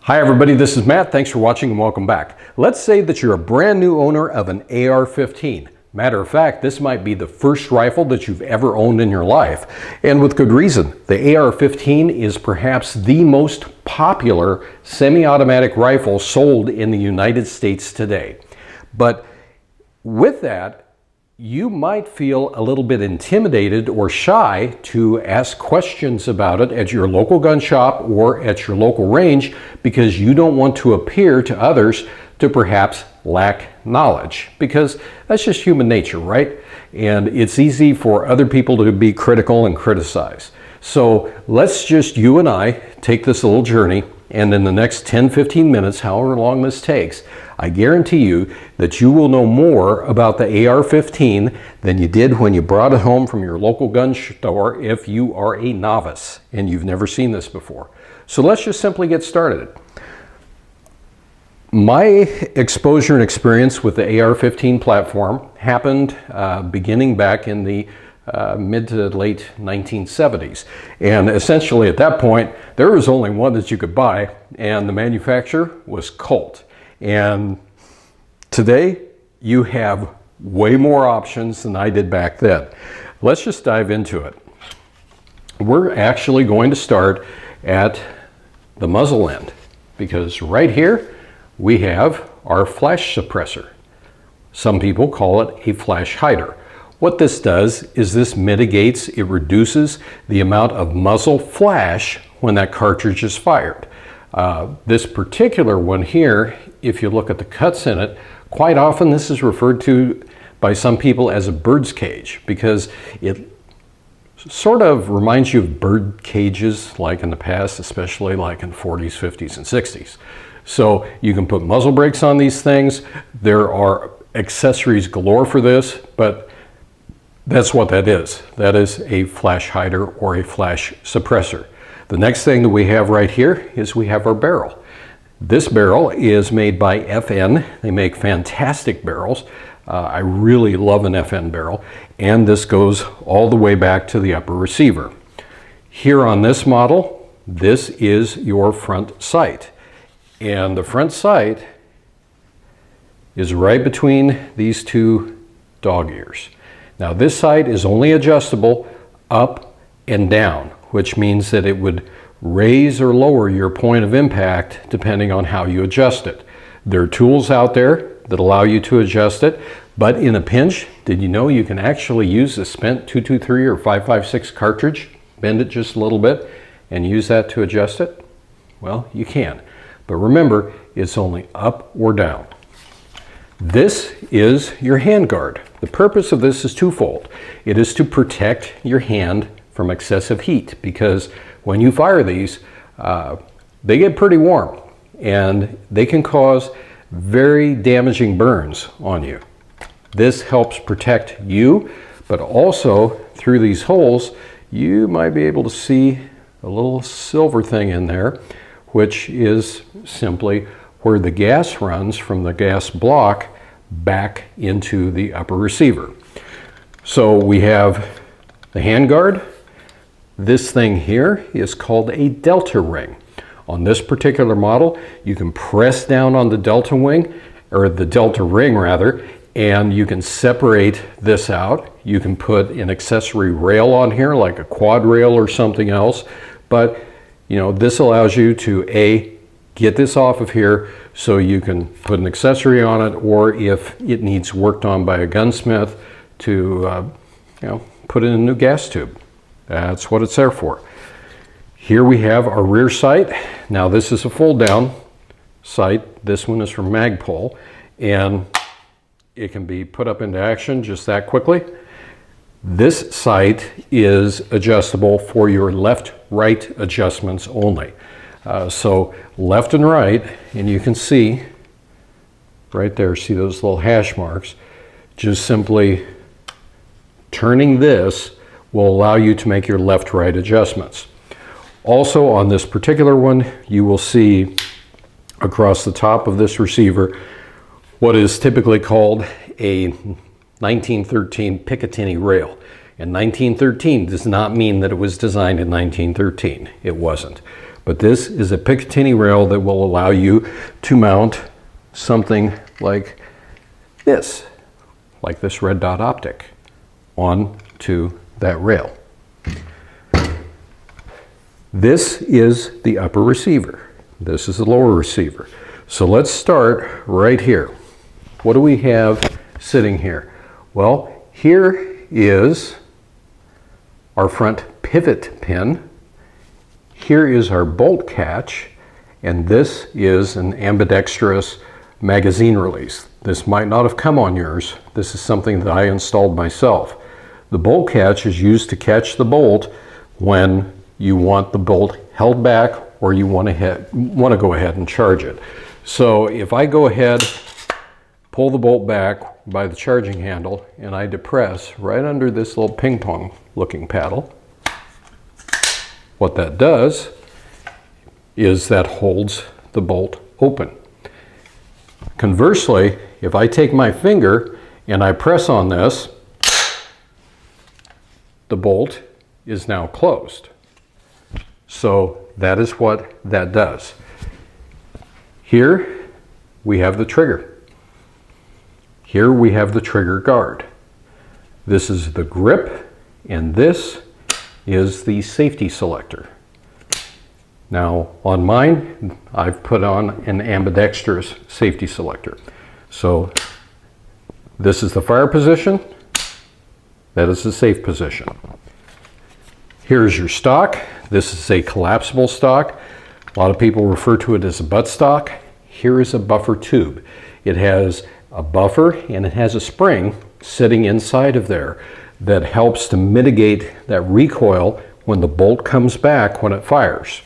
Hi everybody, this is Matt. Thanks for watching and welcome back. Let's say that you're a brand new owner of an AR-15. Matter of fact, this might be the first rifle that you've ever owned in your life, and with good reason. The AR-15 is perhaps the most popular semi-automatic rifle sold in the United States today. But with that, you might feel a little bit intimidated or shy to ask questions about it at your local gun shop or at your local range because you don't want to appear to others to perhaps lack knowledge, because that's just human nature, right? And it's easy for other people to be critical and criticize. So let's just, you and I, take this little journey, and in the next 10-15 minutes, however long this takes, I guarantee you that you will know more about the AR-15 than you did when you brought it home from your local gun store if you are a novice and you've never seen this before. So let's just simply get started. My exposure and experience with the AR-15 platform happened beginning back in the mid to late 1970s. And essentially at that point, there was only one that you could buy, and the manufacturer was Colt. And today, you have way more options than I did back then. Let's just dive into it. We're actually going to start at the muzzle end, because right here, we have our flash suppressor. Some people call it a flash hider. What this does is this mitigates, it reduces the amount of muzzle flash when that cartridge is fired. This particular one here, if you look at the cuts in it, quite often this is referred to by some people as a bird's cage, because it sort of reminds you of bird cages like in the past, especially like in 40s, 50s, and 60s. So you can put muzzle brakes on these things. There are accessories galore for this, but that's what that is. That is a flash hider or a flash suppressor. The next thing that we have right here is we have our barrel. This barrel is made by FN. They make fantastic barrels. I really love an FN barrel. And this goes all the way back to the upper receiver. Here on this model, this is your front sight. And the front sight is right between these two dog ears. Now this sight is only adjustable up and down, which means that it would raise or lower your point of impact depending on how you adjust it. There are tools out there that allow you to adjust it, but in a pinch, did you know you can actually use a spent 223 or 556 cartridge, bend it just a little bit, and use that to adjust it? Well, you can. But remember, it's only up or down. This is your handguard. The purpose of this is twofold. It is to protect your hand from excessive heat, because when you fire these, they get pretty warm and they can cause very damaging burns on you. This helps protect you, but also through these holes, you might be able to see a little silver thing in there, which is simply where the gas runs from the gas block back into the upper receiver. So we have the handguard. This thing here is called a delta ring. On this particular model, you can press down on the delta wing, or the delta ring rather, and you can separate this out. You can put an accessory rail on here, like a quad rail or something else, but you know, this allows you to get this off of here so you can put an accessory on it, or if it needs worked on by a gunsmith to put in a new gas tube. That's what it's there for. Here we have our rear sight. Now this is a fold down sight. This one is from Magpul, and it can be put up into action just that quickly. This sight is adjustable for your left-right adjustments only. So left and right, and you can see right there, see those little hash marks. Just simply turning this will allow you to make your left-right adjustments. Also on this particular one, you will see across the top of this receiver what is typically called a 1913 Picatinny rail. And 1913 does not mean that it was designed in 1913. It wasn't. But this is a Picatinny rail that will allow you to mount something like this red dot optic onto that rail. This is the upper receiver. This is the lower receiver. So let's start right here. What do we have sitting here? Well, here is our front pivot pin. Here is our bolt catch, and this is an ambidextrous magazine release. This might not have come on yours. This is something that I installed myself. The bolt catch is used to catch the bolt when you want the bolt held back or you want to go ahead and charge it. So if I go ahead, pull the bolt back by the charging handle, and I depress right under this little ping pong looking paddle, what that does is that holds the bolt open. Conversely, if I take my finger and I press on this, the bolt is now closed. So that is what that does. Here we have the trigger. Here we have the trigger guard. This is the grip, and this is the safety selector. Now on mine, I've put on an ambidextrous safety selector. So this is the fire position, that is the safe position. Here's your stock. This is a collapsible stock. A lot of people refer to it as a butt stock. Here is a buffer tube. It has a buffer and it has a spring sitting inside of there that helps to mitigate that recoil when the bolt comes back when it fires.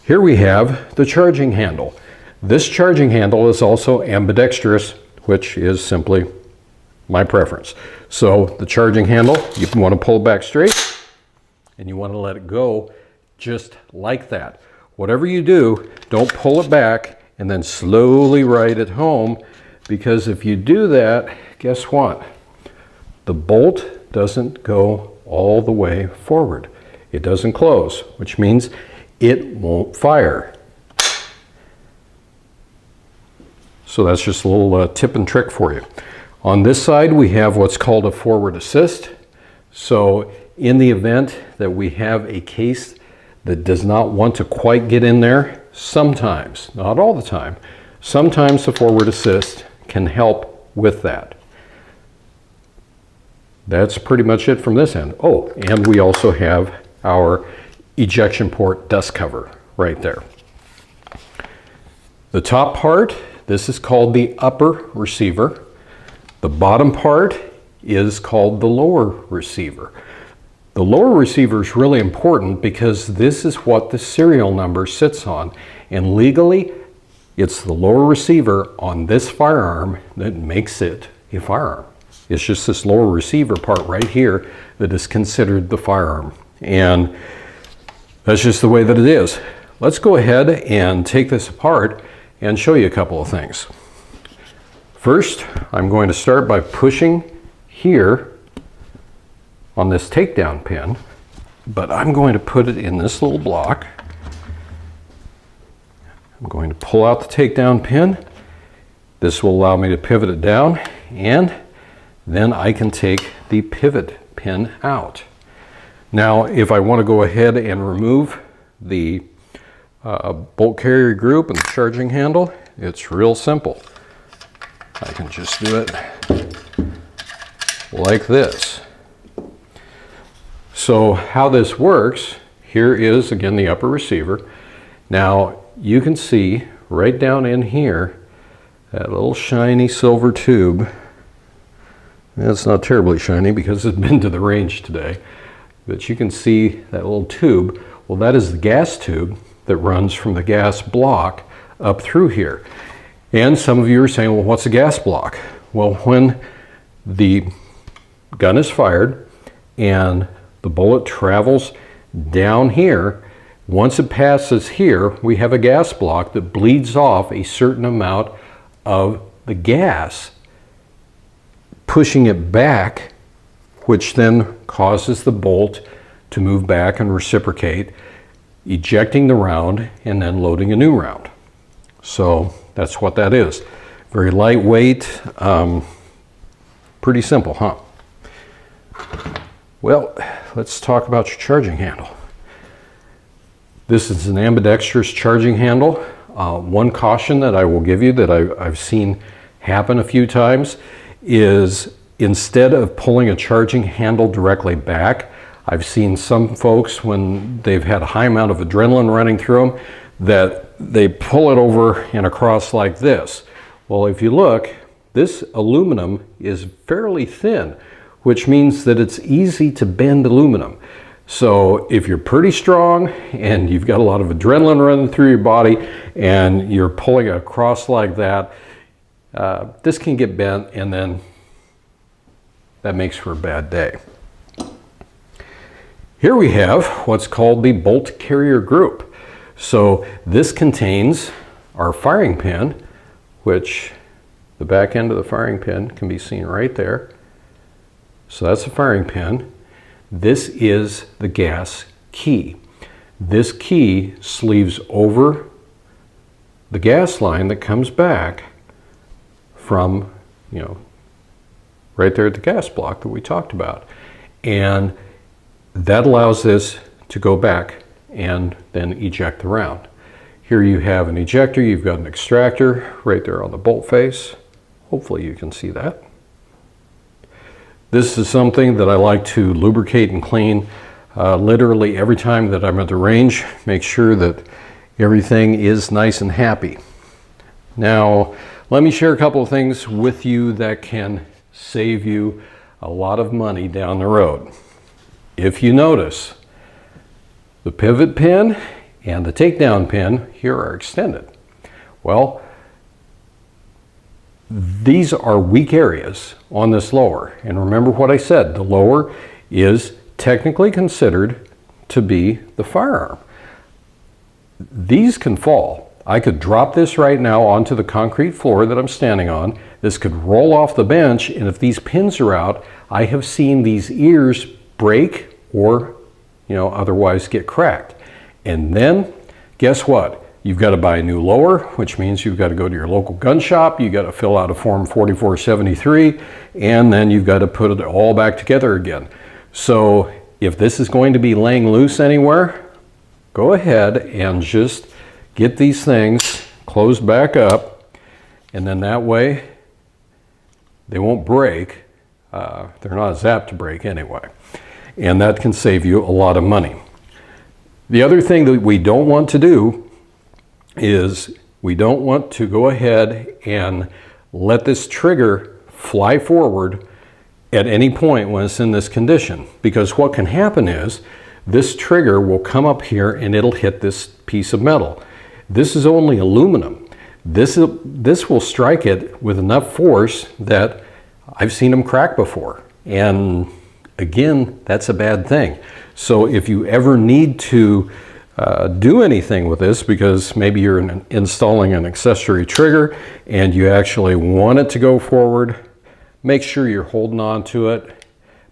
Here we have the charging handle. This charging handle is also ambidextrous, which is simply my preference. So the charging handle, you want to pull it back straight and you want to let it go just like that. Whatever you do, don't pull it back and then slowly ride it home, because if you do that, guess what? The bolt doesn't go all the way forward. It doesn't close, which means it won't fire. So that's just a little tip and trick for you. On this side, we have what's called a forward assist. So in the event that we have a case that does not want to quite get in there, sometimes, not all the time, sometimes the forward assist can help with that. That's pretty much it from this end. Oh, and we also have our ejection port dust cover right there. The top part, this is called the upper receiver. The bottom part is called the lower receiver. The lower receiver is really important because this is what the serial number sits on, and legally it's the lower receiver on this firearm that makes it a firearm. It's just this lower receiver part right here that is considered the firearm, and that's just the way that it is. Let's go ahead and take this apart and show you a couple of things. First, I'm going to start by pushing here on this takedown pin, but I'm going to put it in this little block. I'm going to pull out the takedown pin. This will allow me to pivot it down, and then I can take the pivot pin out. Now, if I want to go ahead and remove the bolt carrier group and the charging handle, it's real simple. I can just do it like this. So how this works, here is again the upper receiver. Now you can see right down in here that little shiny silver tube. It's not terribly shiny because it's been to the range today, but you can see that little tube. Well, that is the gas tube that runs from the gas block up through here. And some of you are saying, well, what's a gas block? Well, when the gun is fired and the bullet travels down here, once it passes here, we have a gas block that bleeds off a certain amount of the gas, pushing it back, which then causes the bolt to move back and reciprocate ejecting the round, and then loading a new round. So that's what that is. Very lightweight, pretty simple, huh? Well, let's talk about your charging handle. This is an ambidextrous charging handle. One caution that I will give you that I've seen happen a few times is instead of pulling a charging handle directly back, I've seen some folks when they've had a high amount of adrenaline running through them that they pull it over and across like this. Well, if you look, this aluminum is fairly thin, which means that it's easy to bend aluminum. So if you're pretty strong and you've got a lot of adrenaline running through your body and you're pulling across like that, this can get bent, and then that makes for a bad day. Here we have what's called the bolt carrier group. So this contains our firing pin, which the back end of the firing pin can be seen right there. So that's a firing pin. This is the gas key. This key sleeves over the gas line that comes back from, right there at the gas block that we talked about. And that allows this to go back and then eject the round. Here you have an ejector, you've got an extractor right there on the bolt face. Hopefully you can see that. This is something that I like to lubricate and clean literally every time that I'm at the range. Make sure that everything is nice and happy. Now, let me share a couple of things with you that can save you a lot of money down the road. If you notice, the pivot pin and the takedown pin here are extended. Well, these are weak areas on this lower. And remember what I said, the lower is technically considered to be the firearm. These can fall. I could drop this right now onto the concrete floor that I'm standing on. This could roll off the bench, and if these pins are out, I have seen these ears break or otherwise get cracked. And then guess what? You've got to buy a new lower, which means you've got to go to your local gun shop, you've got to fill out a form 4473, and then you've got to put it all back together again. So if this is going to be laying loose anywhere, go ahead and just get these things closed back up, and then that way they won't break. They're not apt to break anyway. And that can save you a lot of money. The other thing that we don't want to do is we don't want to go ahead and let this trigger fly forward at any point when it's in this condition, because what can happen is this trigger will come up here and it'll hit this piece of metal. This is only aluminum. This will strike it with enough force that I've seen them crack before, and again, that's a bad thing. So if you ever need to do anything with this, because maybe you're installing an accessory trigger and you actually want it to go forward, make sure you're holding on to it.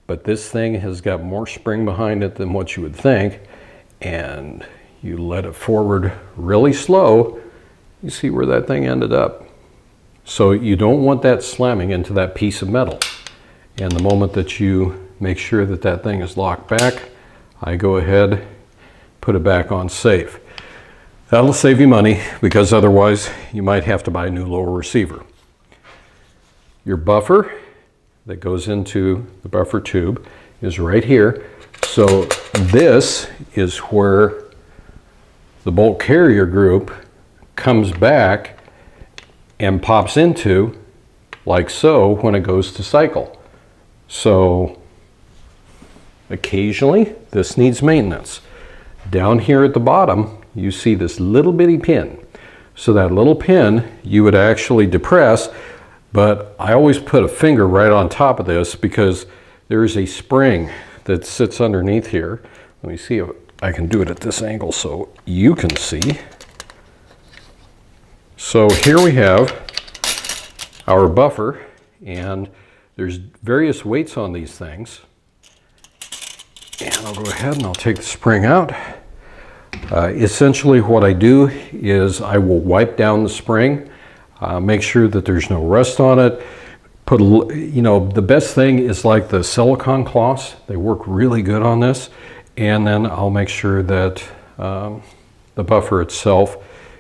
But this thing has got more spring behind it than what you would think, and you let it forward really slow, you see where that thing ended up. So you don't want that slamming into that piece of metal. And the moment that you make sure that that thing is locked back, I go ahead, put it back on safe. That'll save you money, because otherwise you might have to buy a new lower receiver. Your buffer that goes into the buffer tube is right here. So this is where the bolt carrier group comes back and pops into, like so, when it goes to cycle. So occasionally this needs maintenance. Down here at the bottom, you see this little bitty pin. So that little pin you would actually depress, but I always put a finger right on top of this because there is a spring that sits underneath here. Let me see if I can do it at this angle so you can see. So here we have our buffer, and there's various weights on these things. And I'll go ahead and I'll take the spring out. Essentially what I do is I will wipe down the spring, make sure that there's no rust on it. Put, you know, the best thing is like the silicone cloths. They work really good on this. And then I'll make sure that the buffer itself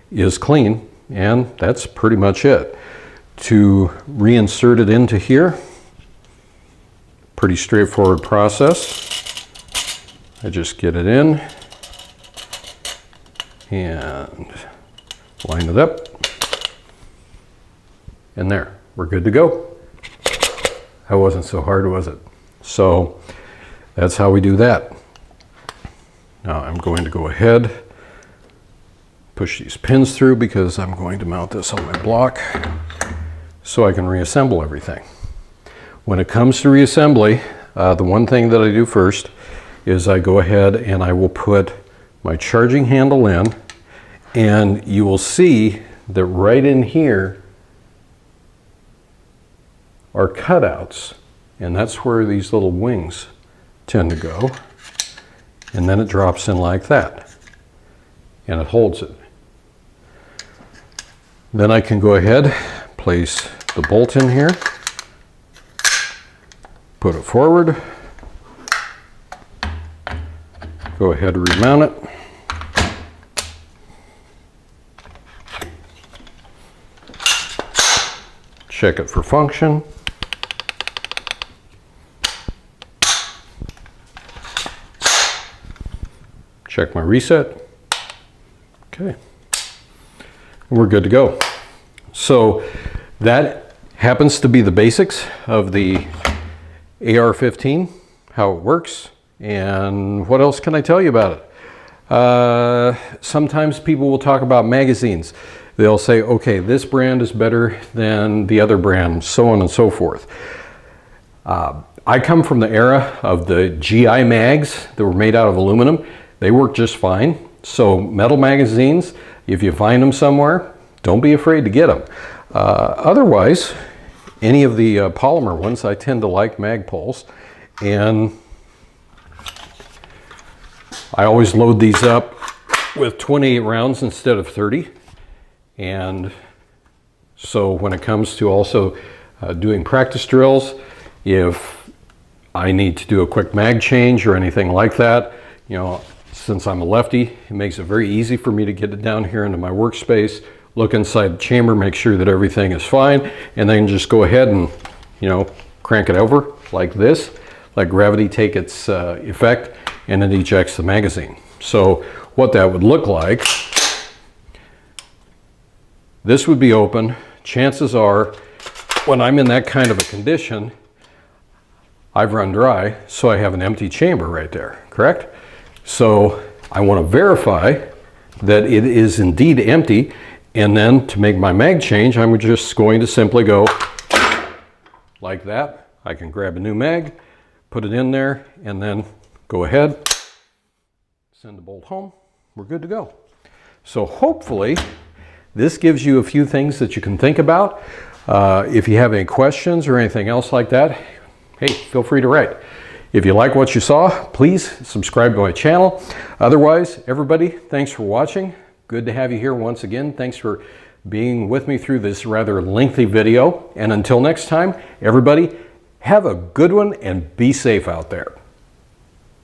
is clean, and that's pretty much it. To reinsert it into here, pretty straightforward process. I just get it in and line it up, and there, we're good to go. That wasn't so hard, was it? So that's how we do that. Now I'm going to go ahead, push these pins through because I'm going to mount this on my block so I can reassemble everything. When it comes to reassembly, the one thing that I do first is I go ahead and I will put my charging handle in, and you will see that right in here are cutouts, and that's where these little wings tend to go, and then it drops in like that and it holds it. Then I can go ahead, place the bolt in here, put it forward, go ahead and remount it. Check it for function. Check my reset. Okay. And we're good to go. So that happens to be the basics of the AR-15, how it works, and what else can I tell you about it? Sometimes people will talk about magazines. They'll say, okay, this brand is better than the other brand, so on and so forth. I come from the era of the GI mags that were made out of aluminum. They work just fine. So metal magazines, if you find them somewhere, don't be afraid to get them. Otherwise, any of the polymer ones, I tend to like Magpuls, and I always load these up with 28 rounds instead of 30. And so when it comes to also doing practice drills, if I need to do a quick mag change or anything like that, you know, since I'm a lefty, it makes it very easy for me to get it down here into my workspace, look inside the chamber, make sure that everything is fine, and then just go ahead and, you know, crank it over like this, let gravity take its effect, and it ejects the magazine. So what that would look like, this would be open. Chances are, when I'm in that kind of a condition, I've run dry, so I have an empty chamber right there, correct? So I want to verify that it is indeed empty, and then to make my mag change, I'm just going to simply go like that. I can grab a new mag, put it in there, and then go ahead, send the bolt home. We're good to go. So hopefully this gives you a few things that you can think about. If you have any questions or anything else like that, hey, feel free to write. If you like what you saw, please subscribe to my channel. Otherwise, everybody, thanks for watching. Good to have you here once again. Thanks for being with me through this rather lengthy video. And until next time, everybody, have a good one and be safe out there.